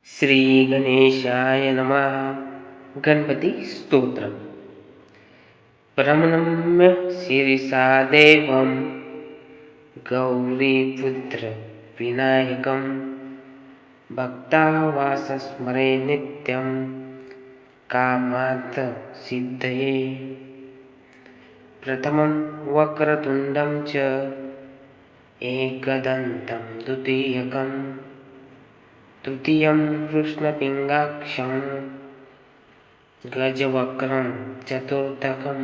श्री गणेशाय नमः। गणपति स्तोत्रम्। प्रणम्य शिरसा देवं गौरीपुत्र विनायकं भक्तावासस्मरे नित्यं कामार्थ सिद्धये। प्रथमं वक्रतुण्डं च एकदन्तं द्वितीयकं तृतीयं कृष्णपिङ्गाक्षं गजवक्त्रं चतुर्थकं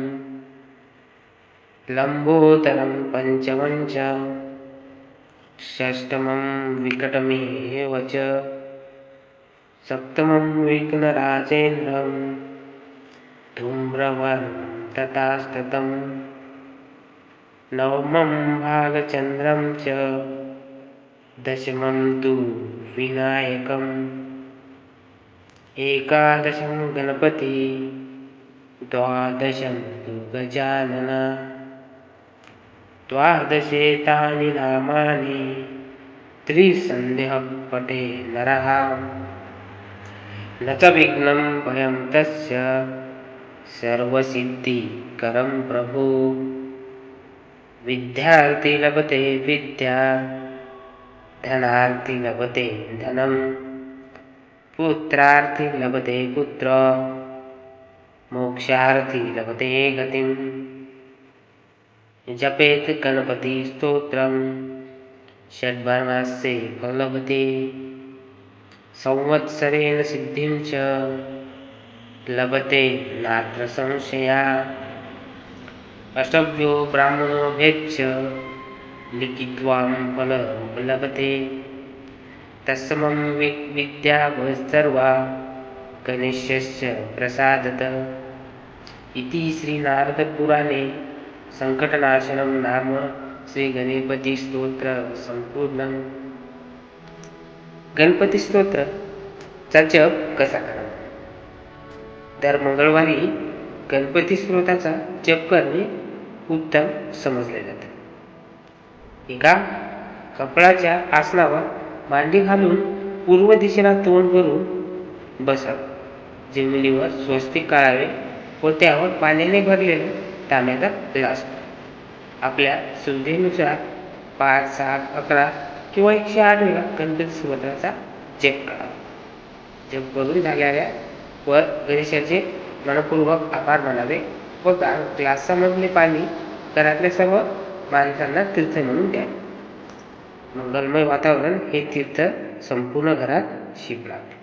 लम्बोदरं पञ्चमं च षष्ठमं विकटमेव च सप्तमं विघ्नराजेन्द्रं धूम्रवर्णं तथास्ततं नवमं भालचन्द्रं च दशमं तु विनायकम् एकादशं गणपति द्वादशं तु गजानन द्वादशेतानि नामानि त्रिसन्ध्यः पठे नरः न च विघ्नं भयं तस्य सर्वसिद्धिकरं प्रभु। विद्यार्थी लभते विद्या धनार्थी लभते धनं पुत्रार्थी लभते पुत्र मोक्षार्थी लभते गतिं। जपेत गणपति स्तोत्रं षड्वर्णस्य फलवते संवत्सरेण सिद्धिं च लभते नात्र संशया। अष्टभ्यो ब्राह्मणो भेच्छ लिखित्वा फलं लभते तस्मं विद्या सर्वा गणेशस्य प्रसादतः इति श्रीनारदपुराणे संकटनाशनं नाम श्रीगणपति स्तोत्र संपूर्णं। गणपती स्तोत्राचा जप कसा करावा? दर मंगळवारी गणपती स्तोत्राचा जप करणे उत्तम समजले जाते. एका कपडाच्या आसनावर मांडी घालून पूर्व दिशेला तोंड करून बसावे. जमिनीवर स्वस्तिक काढावे व त्यावर पाण्याने भरलेला तांब्याचा ग्लास आपल्या सुविधेनुसार 5, 7, 11 किंवा 108 वेळा गणपती स्तोत्राचा जप करावा. जप करून झाल्यावर गणेशाचे मनपूर्वक आभार मानावे व ग्लासामधले पाणी घरातल्या सर्व माणसांना तीर्थ म्हणून द्यावे. मंगलमय वातावरण हे तीर्थ संपूर्ण घरात शिंपडावे.